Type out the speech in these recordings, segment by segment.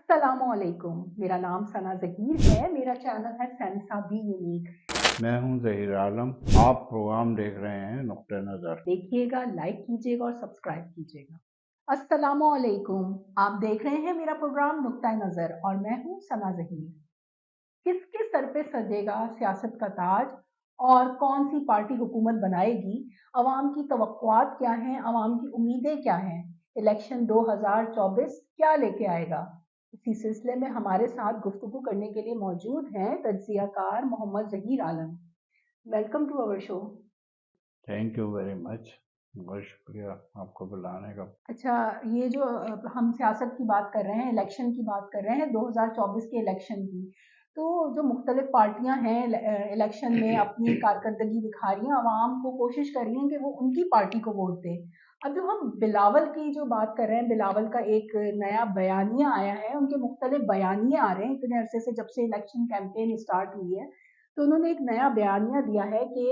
अस्सलामुअलैकुम, मेरा नाम सना ज़हीर है, मेरा चैनल है सेंसा बी यूनिक। मैं हूं ज़हीर आलम। आप प्रोग्राम देख रहे हैं नुक्ते नज़र। देखिएगा, लाइक कीजिएगा और सब्सक्राइब कीजिएगा। अस्सलामुअलैकुम, आप देख रहे हैं मेरा प्रोग्राम नुक्ता नज़र और मैं हूँ सना ज़हीर। किसके सर पे सजेगा सियासत का ताज और कौन सी पार्टी हुकूमत बनाएगी? अवाम की तवक्कुआत क्या हैं? अवाम की उम्मीदें क्या हैं? इलेक्शन 2024 क्या लेके आएगा? इसी सिलसिले में हमारे साथ गुफ्तगू करने के लिए मौजूद हैं तज्ज़ियाकार Mohammad Zaheer Alam. Welcome to our show. Thank you very much. बहुत शुक्रिया आपको बुलाने का। अच्छा, ये जो हम सियासत की बात कर रहे हैं, इलेक्शन की बात कर रहे हैं, 2024 के इलेक्शन की, तो जो मुख्तलिफ पार्टियां हैं इलेक्शन में अपनी कारकर्दगी दिखा रही हैं, आवाम को कोशिश कर रही हैं कि वो उनकी पार्टी को वोट दें। अब जो हम बिलावल की जो बात कर रहे हैं, बिलावल का एक नया बयानिया आया है, उनके मुख्तलिफ बयानिए आ रहे हैं इतने अरसे से, जब से इलेक्शन कैंपेन स्टार्ट हुई है। तो उन्होंने एक नया बयानिया दिया है कि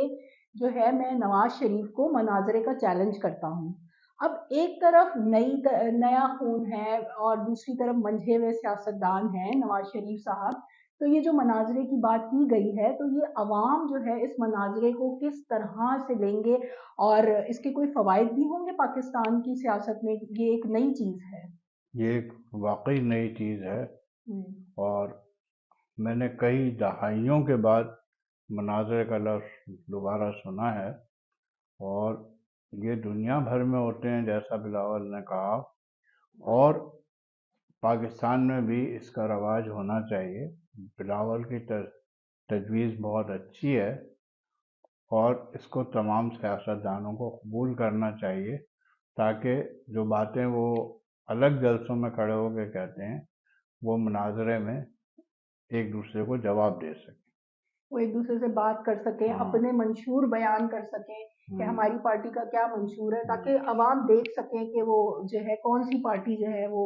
जो है, मैं नवाज शरीफ को मनाजरे का चैलेंज करता हूँ। अब एक तरफ नया खून है और दूसरी तरफ मंझे हुए सियासतदान हैं नवाज शरीफ साहब। तो ये जो मनाजरे की बात की गई है, तो ये अवाम जो है इस मनाजरे को किस तरह से लेंगे और इसके कोई फवायद भी होंगे पाकिस्तान की सियासत में? ये एक नई चीज़ है। ये एक वाकई नई चीज़ है और मैंने कई दहाइयों के बाद मनाज़रे का लफ्ज़ दोबारा सुना है और ये दुनिया भर में होते हैं जैसा बिलावल ने कहा, और पाकिस्तान में भी इसका रवाज होना चाहिए। बिलावल की तजवीज़ बहुत अच्छी है और इसको तमाम सियासतदानों को कबूल करना चाहिए, ताकि जो बातें वो अलग जलसों में खड़े होकर कहते हैं वो मुनाजरे में एक दूसरे को जवाब दे सकें। वो एक दूसरे से बात कर सकें, हाँ। अपने मंशूर बयान कर सकें कि हमारी पार्टी का क्या मंशूर है, ताकि अवाम देख सकें कि वो जो है कौन सी पार्टी जो है वो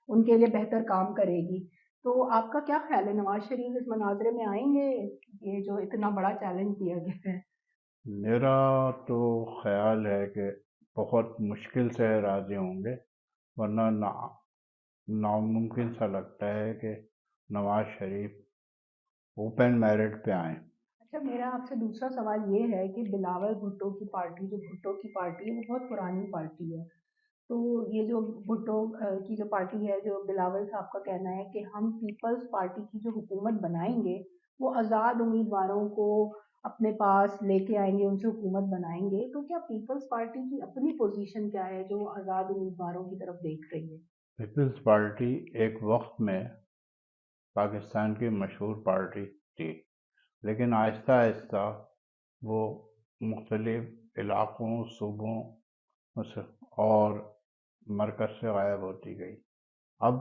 उनके लिए बेहतर काम करेगी। तो आपका क्या ख्याल है, नवाज शरीफ इस मनाजरे में आएंगे? ये जो इतना बड़ा चैलेंज दिया गया है। मेरा तो ख्याल है कि बहुत मुश्किल से राजी होंगे, वरना नामुमकिन सा लगता है कि नवाज शरीफ ओपन मेरिट पे आए। अच्छा, मेरा आपसे दूसरा सवाल ये है कि बिलावल भुट्टो की पार्टी, जो भुट्टो की पार्टी है, वो बहुत पुरानी पार्टी है। तो ये जो भुट्टो की जो पार्टी है, जो बिलावल साहब का कहना है कि हम पीपल्स पार्टी की जो हुकूमत बनाएंगे, वो आज़ाद उम्मीदवारों को अपने पास लेके आएंगे, उनसे हुकूमत बनाएंगे। तो क्या पीपल्स पार्टी की अपनी पोजीशन क्या है जो आज़ाद उम्मीदवारों की तरफ देख रही है? पीपल्स पार्टी एक वक्त में पाकिस्तान की मशहूर पार्टी थी, लेकिन आहिस्ता आहिस्ता वो मुख्तलिफ इलाक़ों, सूबों और मरकज़ से गायब होती गई। अब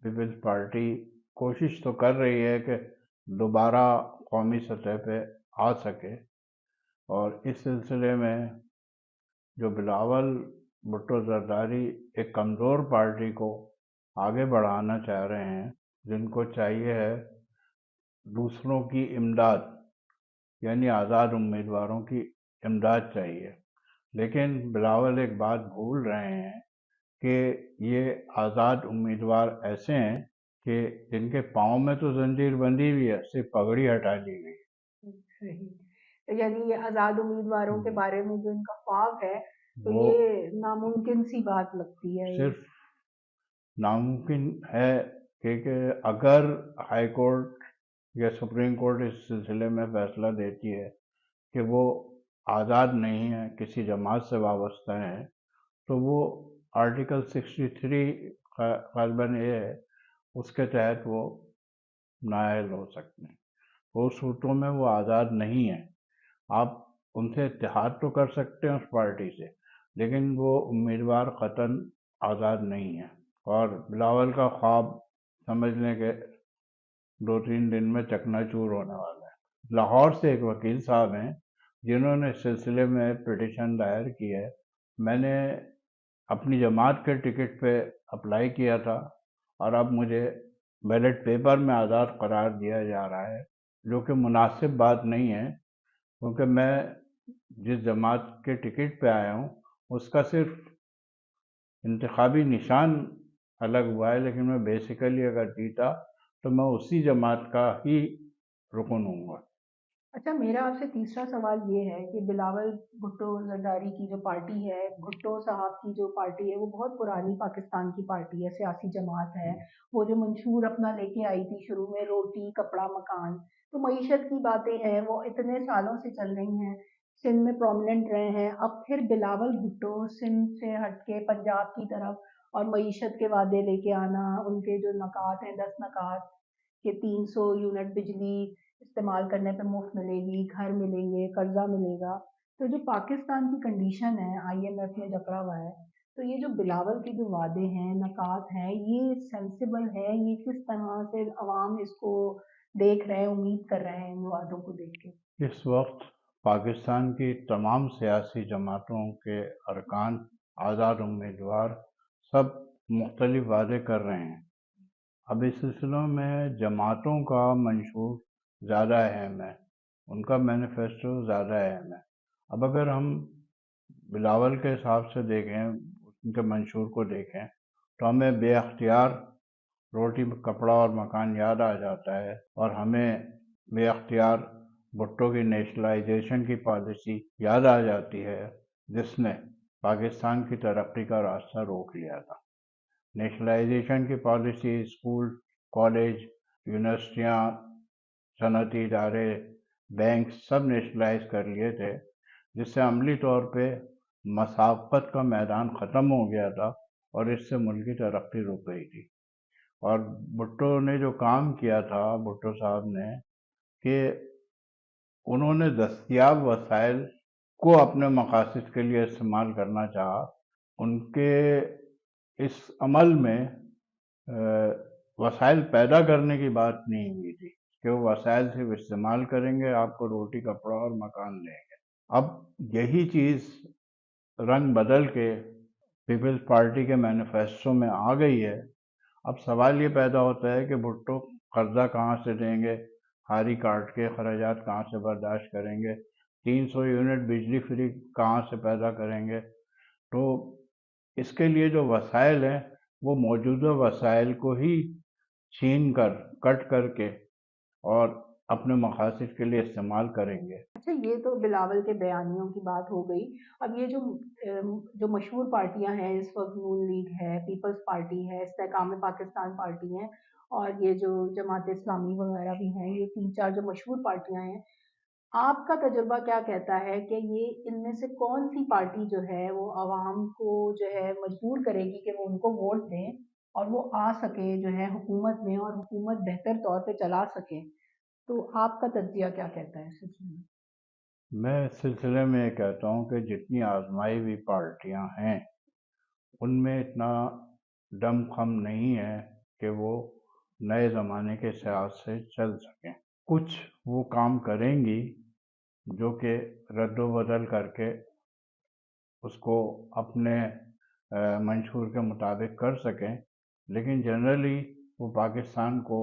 पीपल्स पार्टी कोशिश तो कर रही है कि दोबारा कौमी सतह पे आ सके, और इस सिलसिले में जो बिलावल भुट्टो जरदारी एक कमज़ोर पार्टी को आगे बढ़ाना चाह रहे हैं, जिनको चाहिए है दूसरों की इमदाद, यानी आज़ाद उम्मीदवारों की इमदाद चाहिए। लेकिन बिलावल एक बात भूल रहे हैं कि ये आज़ाद उम्मीदवार ऐसे हैं कि जिनके पाँव में तो जंजीर बंधी हुई है, सिर्फ पगड़ी हटा ली गई। सही। तो यानी ये आज़ाद उम्मीदवारों के बारे में जो इनका ख्वाब है, तो वो ये नामुमकिन सी बात लगती है ये। सिर्फ नामुमकिन है, क्योंकि अगर हाई कोर्ट या सुप्रीम कोर्ट इस सिलसिले में फैसला देती है कि वो आज़ाद नहीं है, किसी जमात से वाबस्ता है, तो वो आर्टिकल 63 ग़ालिबन ये है, उसके तहत वो नाअहल हो सकते हैं। वो सूरतों में वो आज़ाद नहीं है। आप उनसे इत्तेहाद तो कर सकते हैं उस पार्टी से, लेकिन वो उम्मीदवार क़तन आज़ाद नहीं है। और बिलावल का ख्वाब समझने के 2-3 दिन में चकनाचूर होने वाला है। लाहौर से एक वकील साहब हैं जिन्होंने इस सिलसिले में पिटीशन दायर की है। मैंने अपनी जमात के टिकट पे अप्लाई किया था और अब मुझे बैलेट पेपर में आज़ाद करार दिया जा रहा है, जो कि मुनासिब बात नहीं है, क्योंकि मैं जिस जमात के टिकट पे आया हूँ उसका सिर्फ इंतखाबी निशान अलग हुआ है, लेकिन मैं बेसिकली अगर जीता तो मैं उसी जमात का ही रुकन हूँगा। अच्छा, मेरा आपसे तीसरा सवाल ये है कि बिलावल भुट्टो जरदारी की जो पार्टी है, भुट्टो साहब की जो पार्टी है, वो बहुत पुरानी पाकिस्तान की पार्टी है, सियासी जमात है। वो जो मंशूर अपना लेके आई थी शुरू में, रोटी कपड़ा मकान, तो मईशत की बातें हैं वो इतने सालों से चल रही हैं, सिंध में प्रोमिनेंट रहे हैं। अब फिर बिलावल भुट्टो सिंध से हट के पंजाब की तरफ और मईशत के वादे लेके आना, उनके जो नकात हैं 10 नकात कि 300 यूनिट बिजली इस्तेमाल करने पे मुफ्त मिलेगी, घर मिलेंगे, कर्जा मिलेगा। तो जो पाकिस्तान की कंडीशन है, आईएमएफ ने जकड़ा हुआ है, तो ये जो बिलावल के जो वादे हैं, नकात हैं, ये सेंसिबल है? ये किस तरह से अवाम इसको देख रहे हैं, उम्मीद कर रहे हैं इन वादों को देख के? इस वक्त पाकिस्तान की तमाम सियासी जमातों के अरकान, आज़ाद उम्मीदवार सब मुख्तलिफ वादे कर रहे हैं। अब इस सिलसिले में जमातों का मंशूर ज़्यादा अहम है, उनका मैनिफेस्टो ज़्यादा अहम है। अब अगर हम बिलावल के हिसाब से देखें, उनके मंशूर को देखें, तो हमें बेअख्तियार रोटी कपड़ा और मकान याद आ जाता है, और हमें बेअख्तियार भुट्टो की नेशनलाइजेशन की पॉलिसी याद आ जाती है, जिसने पाकिस्तान की तरक्की का रास्ता रोक लिया था। नेशनलाइजेशन की पॉलिसी स्कूल, कॉलेज, यूनिवर्सिटियाँ, सनती इदारे, बैंक सब नेशनलाइज कर लिए थे, जिससे अमली तौर पे मसावकत का मैदान ख़त्म हो गया था और इससे मुल्क की तरक्की रुक गई थी। और भुट्टो ने जो काम किया था, भुट्टो साहब ने, कि उन्होंने दस्तयाब वसाइल को अपने मकासद के लिए इस्तेमाल करना चाहा। उनके इस अमल में वसाइल पैदा करने की बात नहीं हुई थी कि वो वसाइल सिर्फ इस्तेमाल करेंगे, आपको रोटी कपड़ा और मकान देंगे। अब यही चीज़ रंग बदल के पीपल्स पार्टी के मैनिफेस्टो में आ गई है। अब सवाल ये पैदा होता है कि भुट्टो कर्जा कहाँ से देंगे, हारी काट के खर्चात कहाँ से बर्दाश्त करेंगे, 300 यूनिट बिजली फ्री कहाँ से पैदा करेंगे। तो इसके लिए जो वसाइल हैं वो मौजूदा वसाइल को ही छीन कर, कट करके और अपने मकासद के लिए इस्तेमाल करेंगे। अच्छा, ये तो बिलावल के बयानियों की बात हो गई। अब ये जो मशहूर पार्टियां हैं इस वक्त, नून लीग है, पीपल्स पार्टी है, इस्तेकाम पाकिस्तान पार्टी है, और ये जो जमात इस्लामी वगैरह भी हैं, ये 3-4 जो मशहूर पार्टियां हैं, आपका तजुर्बा क्या कहता है कि ये इनमें से कौन सी पार्टी जो है वो आवाम को जो है मजबूर करेगी कि वो उनको वोट दें और वो आ सके जो है हुकूमत में, और हुकूमत बेहतर तौर पे चला सके? तो आपका तज्जिया क्या कहता है इस सिलसिले में? मैं इस सिलसिले में ये कहता हूँ कि जितनी आजमाई हुई पार्टियां हैं, उनमें इतना दम खम नहीं है कि वो नए ज़माने के सियासत से चल सकें। कुछ वो काम करेंगी जो कि रद्द-बदल करके उसको अपने मंशूर के मुताबिक कर सकें, लेकिन जनरली वो पाकिस्तान को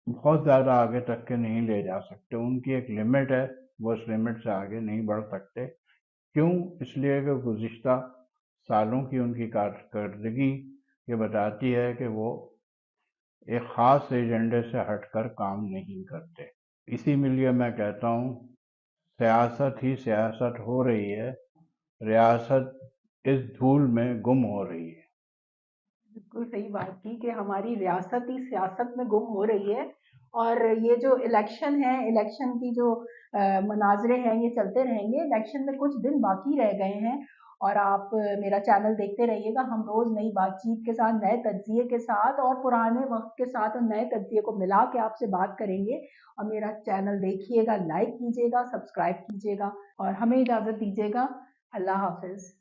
बहुत ज़्यादा आगे तक के नहीं ले जा सकते। उनकी एक लिमिट है, वो उस लिमिट से आगे नहीं बढ़ सकते। क्यों? इसलिए कि गुज़िश्ता सालों की उनकी कारकर्दगी ये बताती है कि वो एक ख़ास एजेंडे से हटकर काम नहीं करते। इसीलिए मैं कहता हूँ, सियासत ही सियासत हो रही है, रियासत इस धूल में गुम हो रही है। बिल्कुल सही बात की कि हमारी रियासत ही सियासत में गुम हो रही है, और ये जो इलेक्शन है, इलेक्शन की जो मनाजरे हैं, ये चलते रहेंगे। इलेक्शन में कुछ दिन बाकी रह गए हैं, और आप मेरा चैनल देखते रहिएगा। हम रोज़ नई बातचीत के साथ, नए तज्जिए के साथ और पुराने वक्त के साथ और नए तज्जिए को मिला के आपसे बात करेंगे। और मेरा चैनल देखिएगा, लाइक कीजिएगा, सब्सक्राइब कीजिएगा, और हमें इजाज़त दीजिएगा। अल्लाह हाफिज़।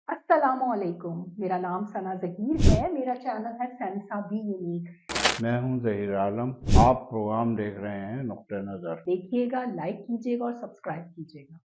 अस्सलामुअलैकुम। मेरा नाम सना ज़हीर है, मेरा चैनल है सेंसा बी यूनिक। मैं हूँ ज़हीर आलम, आप प्रोग्राम देख रहे हैं नुक्ते नज़र। देखिएगा, लाइक कीजिएगा और सब्सक्राइब कीजिएगा।